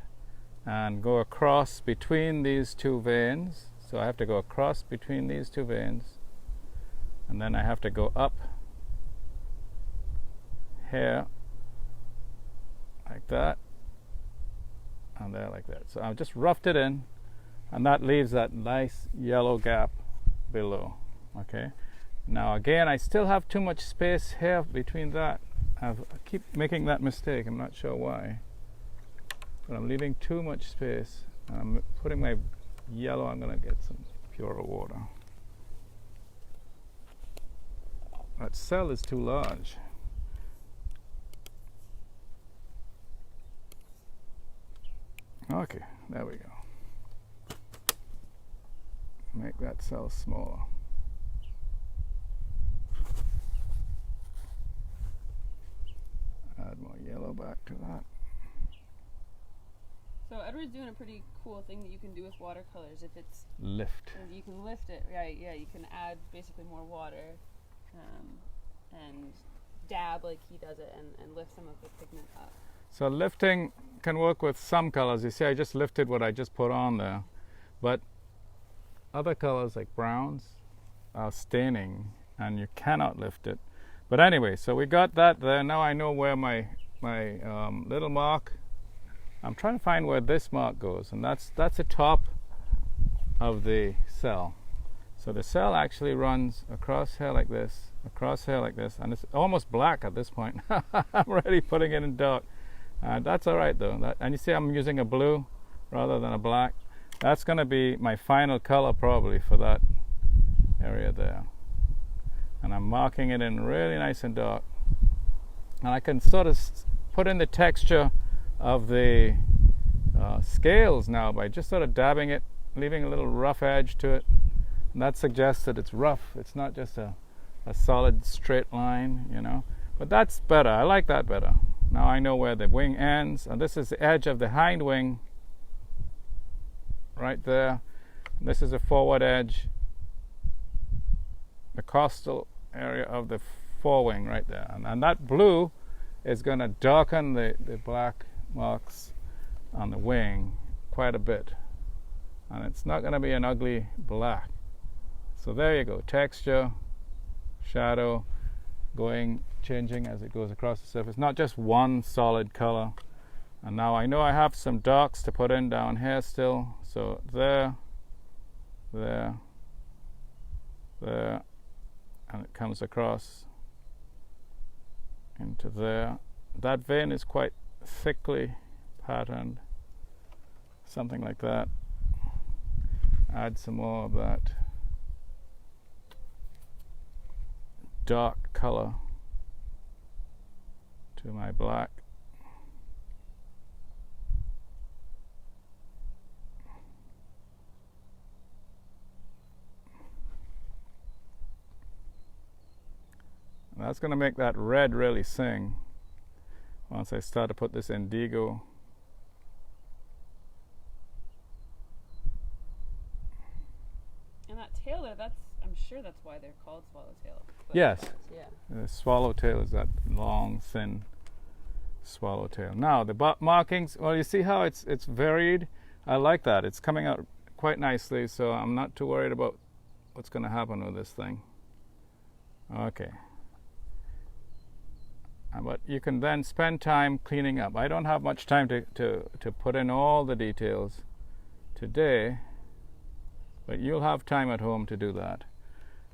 And go across between these 2 veins. So I have to go across between these 2 veins. And then I have to go up here like that, and there like that. So I've just roughed it in, and that leaves that nice yellow gap below. Okay, Now again, I still have too much space here between that. I keep making that mistake. I'm not sure why, but I'm leaving too much space. I'm putting my yellow. I'm going to get some purer water. That cell is too large. Okay, there we go. Make that cell smaller. Add more yellow back to that. So Edward's doing a pretty cool thing that you can do with watercolors. If it's Lift. you can lift it, right? Yeah, you can add basically more water, and dab like he does it, and lift some of the pigment up. So lifting can work with some colors. You see, I just lifted what I just put on there, but other colors like browns are staining, and you cannot lift it. But anyway, so we got that there. Now I know where my little mark. I'm trying to find where this mark goes, and that's the top of the cell. So the cell actually runs across here like this, across here like this, and it's almost black at this point. I'm already putting it in dark. That's all right though. And you see, I'm using a blue rather than a black. That's going to be my final color probably for that area there. And I'm marking it in really nice and dark. And I can sort of put in the texture of the scales now by just sort of dabbing it, leaving a little rough edge to it. And that suggests that it's rough. It's not just a solid straight line, you know. But that's better. I like that better. Now I know where the wing ends. And this is the edge of the hind wing right there. This is the forward edge, the costal area of the forewing right there. And that blue is going to darken the black marks on the wing quite a bit. And it's not going to be an ugly black. So there you go. Texture, shadow, changing as it goes across the surface. Not just one solid color. And now I know I have some darks to put in down here still. So there, there, there, and it comes across into there. That vein is quite thickly patterned, something like that. Add some more of that dark color to my black. And that's going to make that red really sing once I start to put this indigo. And that tail there, I'm sure that's why they're called swallowtail. Yes. Yeah. The swallowtail is that long, thin swallowtail. Now the markings. Well, you see how it's varied. I like that. It's coming out quite nicely, so I'm not too worried about what's going to happen with this thing. Okay. But you can then spend time cleaning up. I don't have much time to put in all the details today, but you'll have time at home to do that.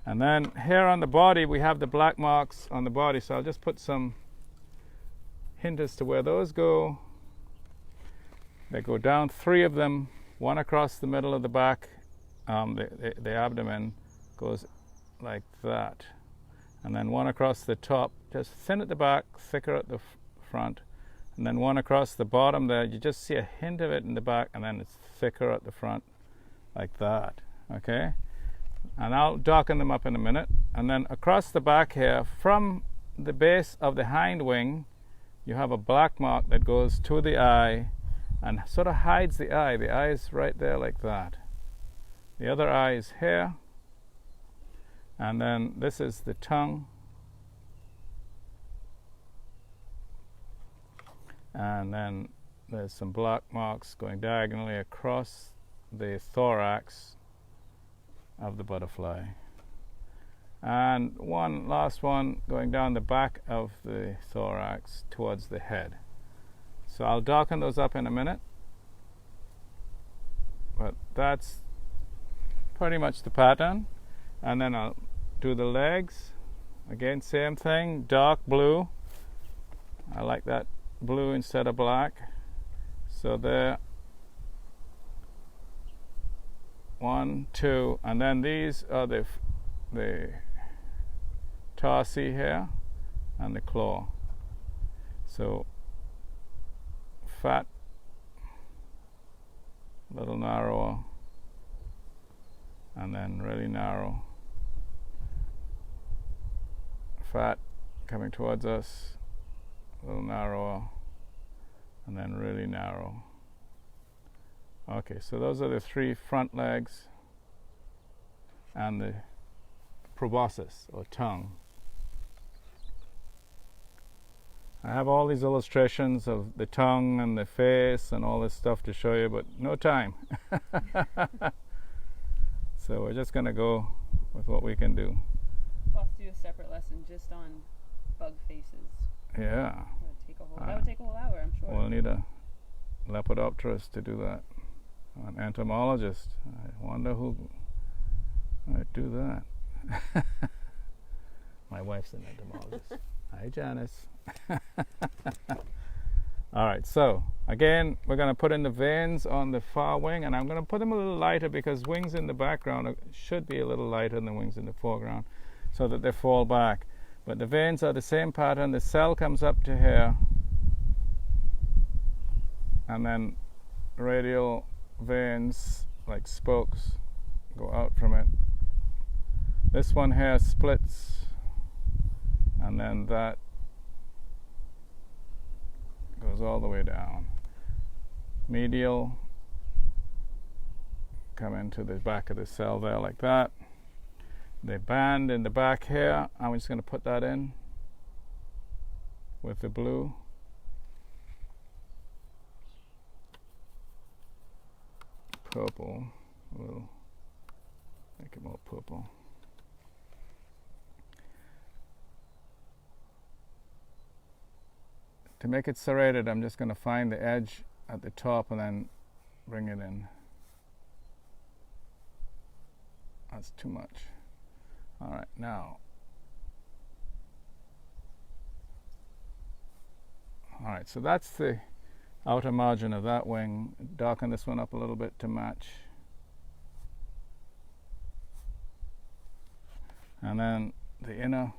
And then here on the body, we have the black marks on the body, so I'll just put some hint as to where those go. They go down, 3 of them, one across the middle of the back. The abdomen goes like that. And then one across the top, just thin at the back, thicker at the front. And then one across the bottom there, you just see a hint of it in the back, and then it's thicker at the front, like that, okay? And I'll darken them up in a minute. And then across the back here, from the base of the hind wing, you have a black mark that goes to the eye and sort of hides the eye. The eye is right there like that. The other eye is here. And then this is the tongue. And then there's some black marks going diagonally across the thorax of the butterfly. And one last one going down the back of the thorax towards the head. So I'll darken those up in a minute. But that's pretty much the pattern. And then I'll do the legs. Again, same thing, dark blue. I like that blue instead of black. So there, 1, 2, and then these are the tarsi here and the claw. So fat, little narrower, and then really narrow. Fat coming towards us, a little narrower, and then really narrow. Okay, so those are the 3 front legs and the proboscis or tongue. I have all these illustrations of the tongue and the face and all this stuff to show you, but no time. So we're just going to go with what we can do. We'll have to do a separate lesson just on bug faces. Yeah. That would take a whole hour, I'm sure. We'll need a lepidopterist to do that. An entomologist. I wonder who might do that. My wife's an entomologist. Hi, Janice. All right, so again, we're going to put in the veins on the far wing, and I'm going to put them a little lighter because wings in the background should be a little lighter than the wings in the foreground so that they fall back. But the veins are the same pattern. The cell comes up to here, and then radial veins like spokes go out from it. This one here splits, and then that goes all the way down. Medial come into the back of the cell there like that. The band in the back here, I'm just going to put that in with the blue. Purple. We'll make it more purple. To make it serrated, I'm just going to find the edge at the top and then bring it in. That's too much. All right, now. All right, so that's the outer margin of that wing. Darken this one up a little bit to match. And then the inner.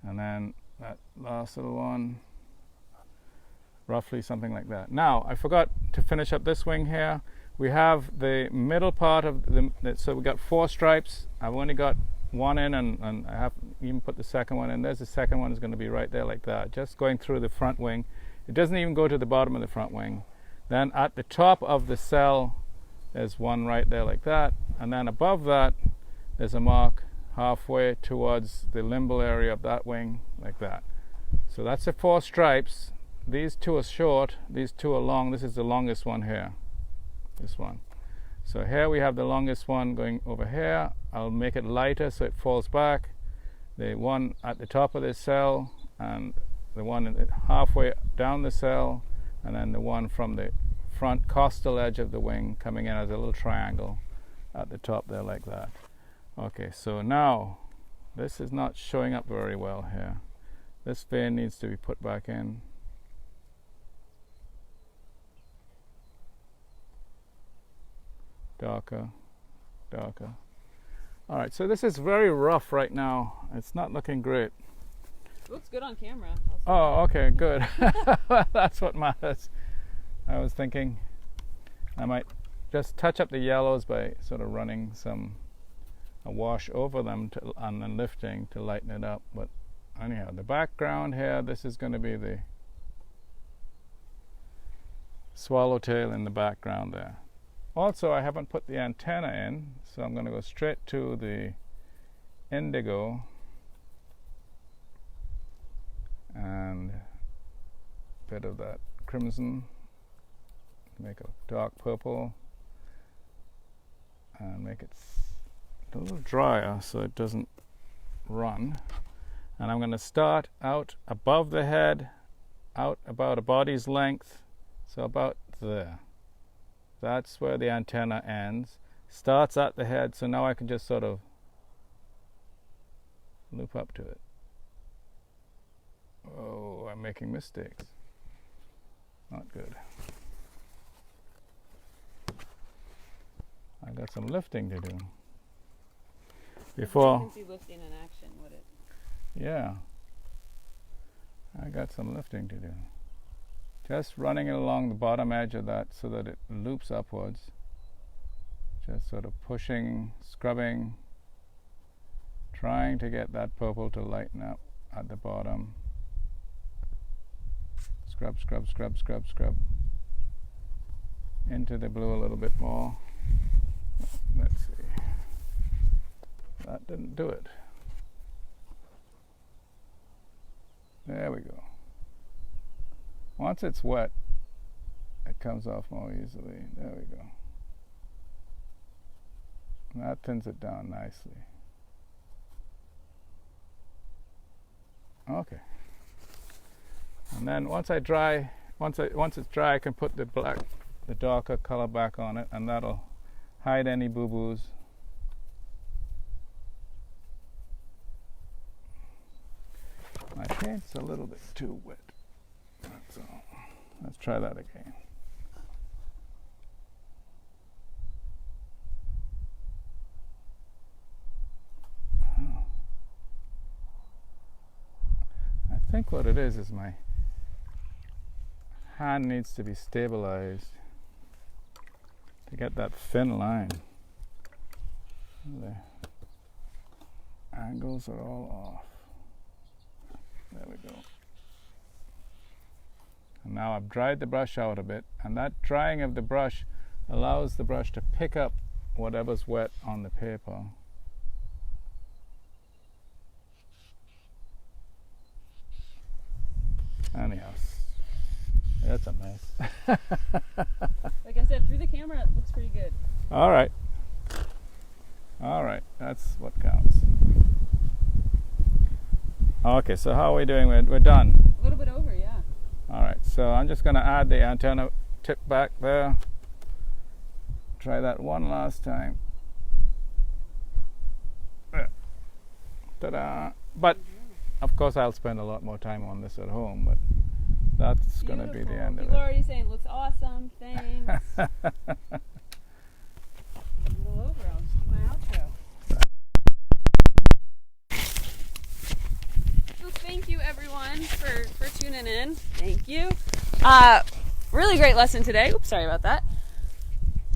And then that last little one, roughly something like that. Now, I forgot to finish up this wing here. We have the middle part of so we got 4 stripes. I've only got one in, and I have even put the second one in. There's the second one is going to be right there like that, just going through the front wing. It doesn't even go to the bottom of the front wing. Then at the top of the cell, there's one right there like that, and then above that, there's a mark halfway towards the limbal area of that wing, like that. So that's the 4 stripes. These 2 are short, these 2 are long. This is the longest one here, this one. So here we have the longest one going over here. I'll make it lighter so it falls back. The one at the top of the cell, and the one halfway down the cell, and then the one from the front costal edge of the wing coming in as a little triangle at the top there like that. Okay, so now this is not showing up very well here. This vein needs to be put back in. Darker, darker. All right, so this is very rough right now. It's not looking great. Looks good on camera. Oh, okay, good. That's what matters. I was thinking I might just touch up the yellows by sort of running a wash over them and then lifting to lighten it up. But anyhow, the background here, this is going to be the swallowtail in the background there. Also, I haven't put the antenna in, so I'm going to go straight to the indigo and a bit of that crimson, make a dark purple, and make it a little drier so it doesn't run. And I'm going to start out above the head, out about a body's length, so about there. That's where the antenna ends. Starts at the head, so now I can just sort of loop up to it. Oh, I'm making mistakes. Not good. I got some lifting to do. Before. You can see lifting in action, would it? Yeah. I got some lifting to do. Just running it along the bottom edge of that so that it loops upwards. Just sort of pushing, scrubbing, trying to get that purple to lighten up at the bottom. Scrub, scrub, scrub, scrub, scrub. Into the blue a little bit more. Let's see. That didn't do it. There we go. Once it's wet, it comes off more easily. There we go. And that thins it down nicely. Okay. And then once it's dry, I can put the darker color back on it, and that'll hide any boo-boos. My paint's a little bit too wet. That's all. Let's try that again. I think what it is my hand needs to be stabilized to get that thin line. The angles are all off. There we go. And now I've dried the brush out a bit, and that drying of the brush allows the brush to pick up whatever's wet on the paper. Anyhow, that's a mess. Like I said, through the camera it looks pretty good. All right, that's what counts. Okay, so how are we doing? We're done. A little bit over, yeah. All right, so I'm just going to add the antenna tip back there. Try that one last time. There. Ta-da! But of course I'll spend a lot more time on this at home, but that's going to be the end of it. People are already saying it looks awesome, thanks. A little over, I'll just do my outro. So thank you everyone for tuning in. Thank you. Really great lesson today. Oops, sorry about that.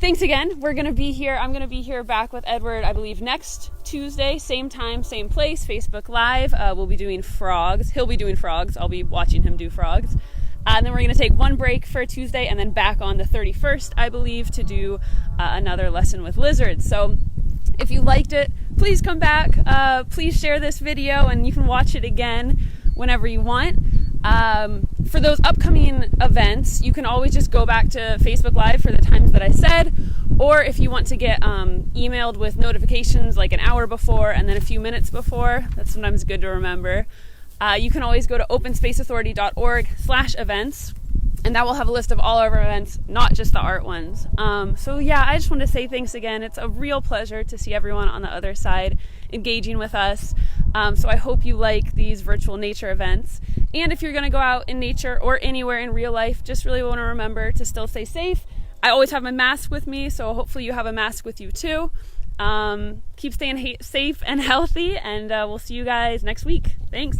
Thanks again. We're going to be here. I'm going to be here back with Edward, I believe, next Tuesday, same time, same place, Facebook Live. We'll be doing frogs. He'll be doing frogs. I'll be watching him do frogs. And then we're going to take one break for Tuesday and then back on the 31st, I believe, to do another lesson with lizards. So if you liked it, please come back. Please share this video, and you can watch it again whenever you want. For those upcoming events, you can always just go back to Facebook Live for the times that I said, or if you want to get emailed with notifications like an hour before and then a few minutes before, that's sometimes good to remember. You can always go to openSpaceAuthority.org/events, and that will have a list of all of our events, not just the art ones. So yeah, I just want to say thanks again. It's a real pleasure to see everyone on the other side engaging with us. So I hope you like these virtual nature events. And if you're going to go out in nature or anywhere in real life, just really want to remember to still stay safe. I always have my mask with me, so hopefully you have a mask with you too. Keep staying safe and healthy, and we'll see you guys next week. Thanks.